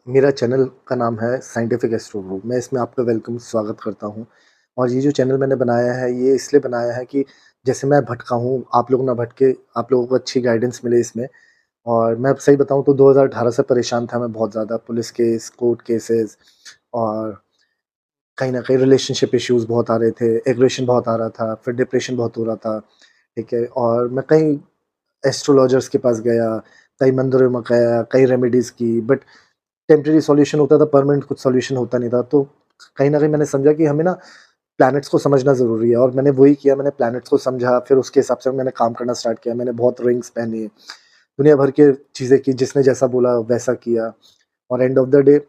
मेरा चैनल का नाम है साइंटिफिक एस्ट्रो ग्रुप। मैं इसमें आपका स्वागत करता हूँ। और ये जो चैनल मैंने बनाया है, ये इसलिए बनाया है कि जैसे मैं भटका हूँ, आप लोग ना भटके, आप लोगों को अच्छी गाइडेंस मिले इसमें। और मैं अब सही बताऊँ तो 2018 से परेशान था मैं बहुत ज़्यादा, पुलिस केस, कोर्ट केसेस और कहीं न कहीं रिलेशनशिप इश्यूज़ बहुत आ रहे थे, एग्रेशन बहुत आ रहा था, फिर डिप्रेशन बहुत हो रहा था, ठीक है? और मैं कई एस्ट्रोलॉजर्स के पास गया, कई मंदिरों में गया, कई रेमेडीज़ की, बट टेम्परेरी सॉल्यूशन होता था, परमानेंट कुछ सॉल्यूशन होता नहीं था। तो कहीं न कहीं मैंने समझा कि हमें ना प्लैनेट्स को समझना ज़रूरी है, और मैंने वही किया, मैंने प्लैनेट्स को समझा, फिर उसके हिसाब से मैंने काम करना स्टार्ट किया। मैंने बहुत रिंग्स पहनी, दुनिया भर की चीज़ें की, जिसने जैसा बोला वैसा किया। और एंड ऑफ द डे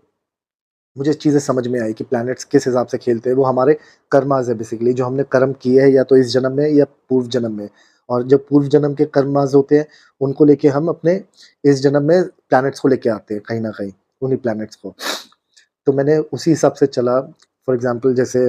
मुझे चीज़ें समझ में आई कि प्लैनेट्स किस हिसाब से खेलते हैं। वो हमारे कर्माज़ है बेसिकली, जो हमने कर्म किए हैं या तो इस जन्म में या पूर्व जन्म में। और जब पूर्व जन्म के कर्माज़ होते हैं, उनको लेके हम अपने इस जन्म में प्लैनेट्स को लेके आते हैं कहीं न कहीं, उन्हीं प्लैनेट्स को। तो मैंने उसी हिसाब से चला। फॉर एग्ज़ाम्पल जैसे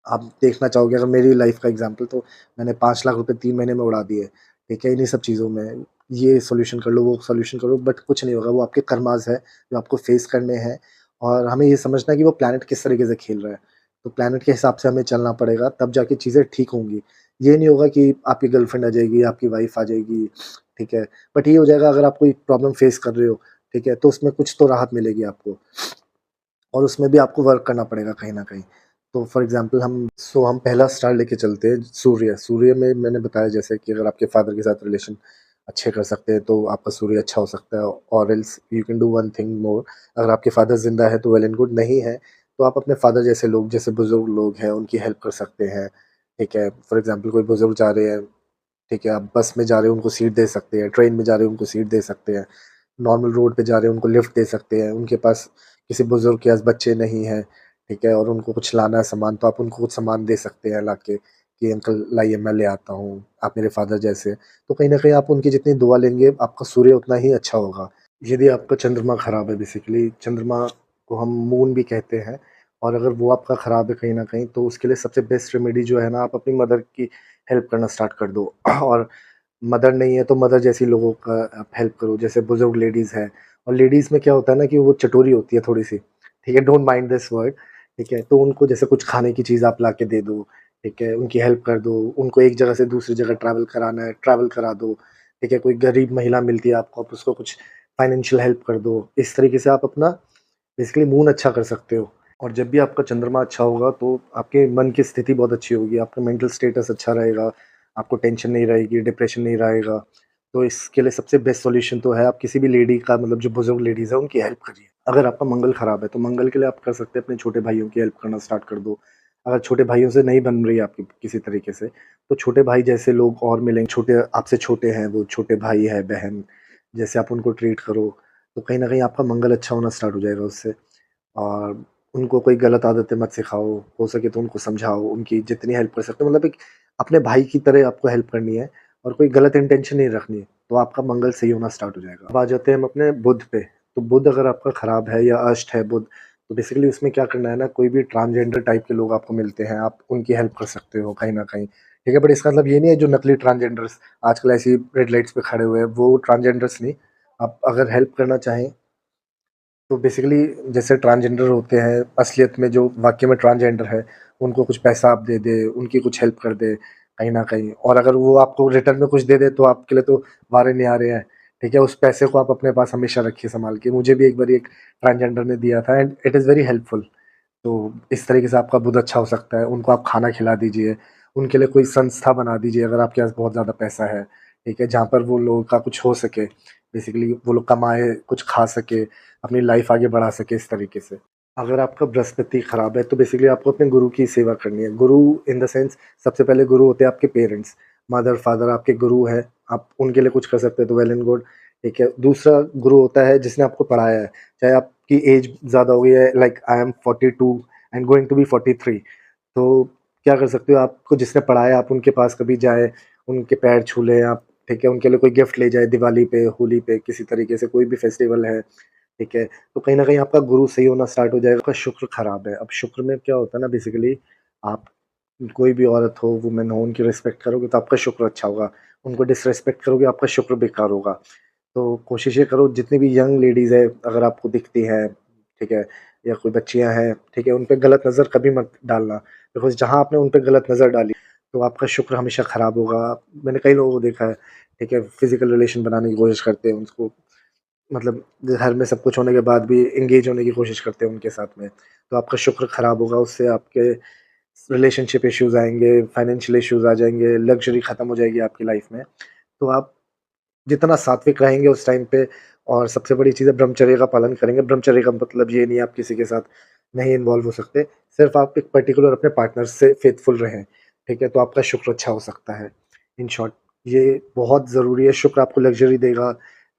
आप देखना चाहोगे अगर मेरी लाइफ़ का एग्ज़ाम्पल, तो मैंने 5 लाख रुपए 3 महीने में उड़ा दिए, ठीक है? इन्हीं सब चीज़ों में। ये सॉल्यूशन कर लो, वो सॉल्यूशन करो, बट कुछ नहीं होगा। वो आपके कर्माज़ है, जो आपको फेस करने हैं। और हमें ये समझना है कि वो प्लैनेट किस तरीके से खेल रहा है। तो प्लैनेट के हिसाब से हमें चलना पड़ेगा, तब जाके चीज़ें ठीक होंगी। ये नहीं होगा कि आपकी गर्लफ्रेंड आ जाएगी, आपकी वाइफ़ आ जाएगी, ठीक है? बट ये हो जाएगा अगर आप कोई प्रॉब्लम फेस कर रहे हो, ठीक है? तो उसमें कुछ तो राहत मिलेगी आपको। और उसमें भी आपको वर्क करना पड़ेगा कहीं न कहीं। तो फॉर एग्ज़ाम्पल हम पहला स्टार लेके चलते हैं सूर्य। सूर्य में मैंने बताया जैसे कि अगर आपके फ़ादर के साथ रिलेशन अच्छे कर सकते हैं, तो आपका सूर्य अच्छा हो सकता है, और else you can do one thing more. अगर आपके फ़ादर ज़िंदा है तो वेल एंड गुड, नहीं है तो आप अपने फ़ादर जैसे लोग, जैसे बुज़ुर्ग लोग हैं, उनकी हेल्प कर सकते हैं, ठीक है? फॉर एग्ज़ाम्पल कोई बुज़ुर्ग जा रहे हैं, ठीक है, आप बस में जा रहे हो उनको सीट दे सकते हैं, ट्रेन में जा रहे हो उनको सीट दे सकते हैं, नॉर्मल रोड पे जा रहे हो उनको लिफ्ट दे सकते हैं। उनके पास किसी बुज़ुर्ग के पास बच्चे नहीं हैं, ठीक है, और उनको कुछ लाना है सामान, तो आप उनको कुछ सामान दे सकते हैं लाके कि अंकल लाइए मैं ले आता हूँ, आप मेरे फ़ादर जैसे। तो कहीं न कहीं आप उनकी जितनी दुआ लेंगे, आपका सूर्य उतना ही अच्छा होगा। यदि आपका चंद्रमा खराब है, बेसिकली चंद्रमा को हम मून भी कहते हैं, और अगर वो आपका खराब है कहीं न कहीं, तो उसके लिए सबसे बेस्ट रेमेडी जो है ना, आप अपनी मदर की हेल्प करना स्टार्ट कर दो। और मदर नहीं है तो मदर जैसी लोगों का आप हेल्प करो, जैसे बुज़ुर्ग लेडीज़ हैं। और लेडीज़ में क्या होता है ना कि वो चटोरी होती है थोड़ी-सी, ठीक है? डोंट माइंड दिस वर्ड, ठीक है? तो उनको जैसे कुछ खाने की चीज़ आप ला के दे दो, ठीक है? उनकी हेल्प कर दो, उनको एक जगह से दूसरी जगह ट्रैवल कराना है, ट्रैवल करा दो, ठीक है? कोई गरीब महिला मिलती है आपको, आप उसको कुछ फाइनेंशियल हेल्प कर दो। इस तरीके से आप अपना बेसिकली मून अच्छा कर सकते हो। और जब भी आपका चंद्रमा अच्छा होगा, तो आपके मन की स्थिति बहुत अच्छी होगी, आपका मेंटल स्टेटस अच्छा रहेगा, आपको टेंशन नहीं रहेगी, डिप्रेशन नहीं रहेगा। तो इसके लिए सबसे बेस्ट सॉल्यूशन तो है, आप किसी भी लेडी का, मतलब जो बुज़ुर्ग लेडीज़ है, उनकी हेल्प करिए। अगर आपका मंगल खराब है, तो मंगल के लिए आप कर सकते हैं अपने छोटे भाइयों की हेल्प करना स्टार्ट कर दो। अगर छोटे भाइयों से नहीं बन रही है आपकी किसी तरीके से, तो छोटे भाई जैसे लोग और मिलेंगे, छोटे आपसे छोटे हैं, वो छोटे भाई है, बहन, जैसे आप उनको ट्रीट करो, तो कहीं न कहीं आपका मंगल अच्छा होना स्टार्ट हो जाएगा उससे। और उनको कोई गलत आदतें मत सिखाओ, हो सके तो उनको समझाओ, उनकी जितनी हेल्प कर सकते हो, मतलब एक अपने भाई की तरह आपको हेल्प करनी है, और कोई गलत इंटेंशन नहीं रखनी है, तो आपका मंगल सही होना स्टार्ट हो जाएगा। अब आ जाते हैं हम अपने बुध पे। तो बुध अगर आपका खराब है या अष्ट है बुध, तो बेसिकली उसमें क्या करना है ना, कोई भी ट्रांसजेंडर टाइप के लोग आपको मिलते हैं, आप उनकी हेल्प कर सकते हो कहीं न कहीं, ठीक है? बट इसका मतलब ये नहीं है जो नकली ट्रांसजेंडर्स आजकल ऐसी रेड लाइट्स पे खड़े हुए हैं, वो ट्रांसजेंडर्स नहीं। आप अगर हेल्प करना चाहें, तो बेसिकली जैसे ट्रांसजेंडर होते हैं, असलियत में जो वाक़ई में ट्रांसजेंडर है, उनको कुछ पैसा आप दे दें, उनकी कुछ हेल्प कर दें कहीं न कहीं, और अगर वो आपको रिटर्न में कुछ दे दे, तो आपके लिए तो वारे नहीं आ रहे हैं, ठीक है? उस पैसे को आप अपने पास हमेशा रखिए सँभाल के। मुझे भी एक बारी एक ट्रांसजेंडर ने दिया था, and it is very helpful. तो इस तरीके से आपका बुध अच्छा हो सकता है। उनको आप खाना खिला दीजिए, उनके लिए कोई संस्था बना दीजिए अगर आपके पास बहुत ज़्यादा पैसा है, ठीक है? जहाँ पर वो लोगों का कुछ हो सके, बेसिकली वो लोग कमाएँ, कुछ खा सके, अपनी लाइफ़ आगे बढ़ा सके इस तरीके से। अगर आपका बृहस्पति खराब है, तो बेसिकली आपको अपने गुरु की सेवा करनी है। गुरु इन द सेंस, सबसे पहले गुरु होते हैं आपके पेरेंट्स, मदर-फादर आपके गुरु हैं, आप उनके लिए कुछ कर सकते हो तो वेल एंड गुड, ठीक है? दूसरा गुरु होता है जिसने आपको पढ़ाया है, चाहे आपकी एज ज़्यादा हो गई है, like I am 42 and going to be 43, तो क्या कर सकते हो, आपको जिसने पढ़ाया आप उनके पास कभी जाएँ, उनके पैर छू लें आप, ठीक है? उनके लिए कोई गिफ्ट ले जाएँ दिवाली पे, होली पे, किसी तरीके से कोई भी फेस्टिवल है, ठीक है? तो कहीं न कहीं आपका गुरु सही होना स्टार्ट हो जाएगा। आपका शुक्र खराब है, अब शुक्र में क्या होता है ना, बेसिकली आप कोई भी औरत हो, वुमेन हो, उनकी रिस्पेक्ट करोगे तो आपका शुक्र अच्छा होगा, उनको डिसरिस्पेक्ट करोगे आपका शुक्र बेकार होगा। तो कोशिश ये करो जितनी भी यंग लेडीज़ है अगर आपको दिखती हैं, ठीक है, या कोई बच्चियाँ हैं, ठीक है, उन पे गलत नज़र कभी मत डालना, बिकॉज़ जहाँ आपने उन पे गलत नज़र डाली, तो आपका शुक्र हमेशा ख़राब होगा। मैंने कई लोगों को देखा है, ठीक है, फ़िज़िकल रिलेशन बनाने की कोशिश करते हैं, उसको मतलब घर में सब कुछ होने के बाद भी एंगेज होने की कोशिश करते हैं उनके साथ में, तो आपका शुक्र ख़राब होगा, उससे आपके रिलेशनशिप इश्यूज़ आएँगे, फाइनेंशियल इश्यूज़ आ जाएँगे, लग्ज़री ख़त्म हो जाएगी आपकी लाइफ़ में। तो आप जितना सात्विक रहेंगे उस टाइम पे, और सबसे बड़ी चीज़ है ब्रह्मचर्य का पालन करेंगे। ब्रह्मचर्य का मतलब ये नहीं है आप किसी के साथ नहीं इन्वॉल्व हो सकते, सिर्फ़ आप एक पर्टिकुलर अपने पार्टनर से फ़ेथफुल रहें, ठीक है? तो आपका शुक्र अच्छा हो सकता है। इन शॉर्ट ये बहुत ज़रूरी है, शुक्र आपको लग्ज़री देगा,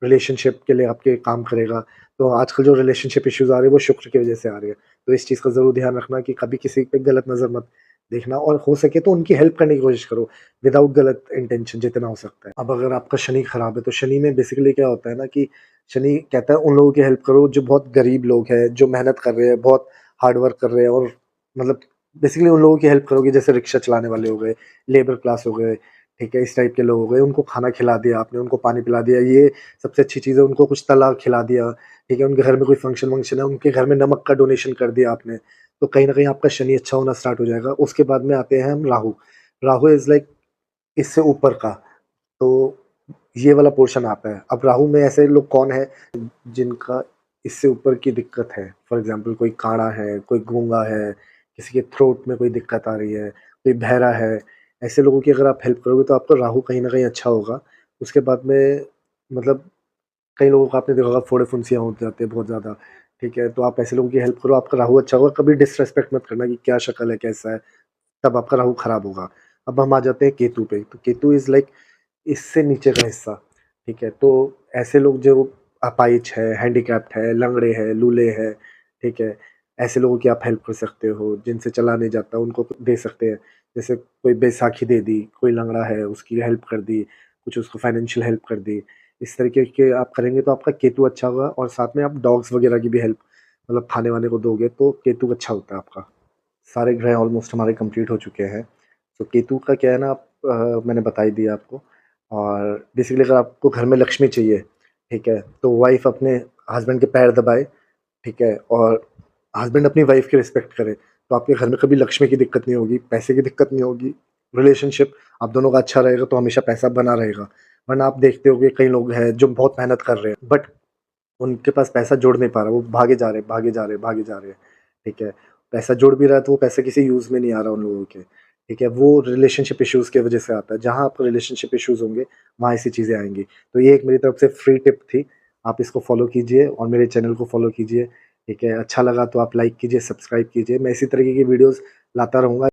रिलेशनशिप के लिए आपके काम करेगा। तो आजकल जो रिलेशनशिप इश्यूज़ आ रहे हैं वो शुक्र की वज़ह से आ रहे हैं। तो इस चीज़ का ज़रूर ध्यान रखना कि कभी किसी पे गलत नज़र मत देखना, और हो सके तो उनकी हेल्प करने की कोशिश करो, विदाउट गलत इंटेंशन जितना हो सकता है। अब अगर आपका शनि खराब है, तो शनि में बेसिकली क्या होता है ना कि शनि कहता है उन लोगों की हेल्प करो जो बहुत गरीब लोग हैं, जो मेहनत कर रहे हैं, बहुत हार्ड वर्क कर रहे हैं, और मतलब बेसिकली उन लोगों की हेल्प करोगे जैसे रिक्शा चलाने वाले हो गए, लेबर क्लास हो गए, ठीक है? इस टाइप के लोग हो गए, उनको खाना खिला दिया आपने, उनको पानी पिला दिया, ये सबसे अच्छी चीज़ है, उनको कुछ तला खिला दिया, ठीक है? उनके घर में कोई फंक्शन-वंक्शन है, उनके घर में नमक का डोनेशन कर दिया आपने, तो कहीं न कहीं आपका शनि अच्छा होना स्टार्ट हो जाएगा। उसके बाद में आते हैं हम राहु। राहु इज़ लाइक इससे ऊपर का, तो ये वाला पोर्शन आता है। अब राहु में ऐसे लोग कौन हैं जिनका इससे ऊपर की दिक्कत है? फॉर एग्ज़ाम्पल कोई काड़ा है, कोई गूंगा है, किसी के थ्रोट में कोई दिक्कत आ रही है, कोई बहरा है, ऐसे लोगों की अगर आप हेल्प करोगे तो आपका राहु कहीं न कहीं अच्छा होगा। उसके बाद में मतलब कई लोगों को आपने देखा होगा फोड़े-फुंसियाँ हो जाते हैं बहुत ज़्यादा, ठीक है? तो आप ऐसे लोगों की हेल्प करो, आपका राहु अच्छा होगा। कभी डिसरिस्पेक्ट मत करना कि क्या शक्ल है, कैसा है, तब आपका राहु खराब होगा। अब हम आ जाते हैं केतु पे, तो केतु इज़ लाइक इससे नीचे का हिस्सा, ठीक है? तो ऐसे लोग जो अपाहिज है, हैंडीकैप्ड है, लंगड़े हैं, लूले हैं, ठीक है? ऐसे लोगों की आप हेल्प कर सकते हो, जिनसे चला नहीं जाता उनको दे सकते हैं। जैसे कोई बैसाखी दे दी, कोई लंगड़ा है उसकी हेल्प कर दी, कुछ उसको फाइनेंशियल हेल्प कर दी। इस तरीके के आप करेंगे तो आपका केतु अच्छा होगा, और साथ में आप डॉग्स वगैरह की भी हेल्प मतलब खाने-वाने को दोगे तो केतु अच्छा होता है आपका। सारे ग्रह ऑलमोस्ट हमारे कंप्लीट हो चुके हैं। तो केतु का क्या है ना, मैंने बता ही दिया आपको। और बेसिकली अगर आपको घर में लक्ष्मी चाहिए, ठीक है? तो वाइफ़ अपने हस्बैंड के पैर दबाए, ठीक है? और हस्बैंड अपनी वाइफ़ की रिस्पेक्ट करे, तो आपके घर में कभी लक्ष्मी की दिक्कत नहीं होगी, पैसे की दिक्कत नहीं होगी। रिलेशनशिप आप दोनों का अच्छा रहेगा तो हमेशा पैसा बना रहेगा। वरना आप देखते होंगे कई लोग हैं जो बहुत मेहनत कर रहे हैं, बट उनके पास पैसा जुड़ नहीं पा रहा, वो भागे जा रहे हैं, भागे जा रहे हैं, भागे जा रहे हैं, ठीक है? पैसा जुड़ भी रहा है तो वो पैसा किसी यूज़ में नहीं आ रहा उन लोगों के, ठीक है? वो रिलेशनशिप इश्यूज़ की वज़ह से आता है, जहाँ आपको रिलेशनशिप इश्यूज़ होंगे, वहाँ ऐसी चीज़ें आएँगी। तो ये एक मेरी तरफ से फ्री टिप थी, आप इसको फ़ॉलो कीजिए और मेरे चैनल को फ़ॉलो कीजिए, ठीक है? अच्छा लगा तो आप लाइक कीजिए, सब्सक्राइब कीजिए, मैं इसी तरीके की वीडियोज़ लाता रहूँगा।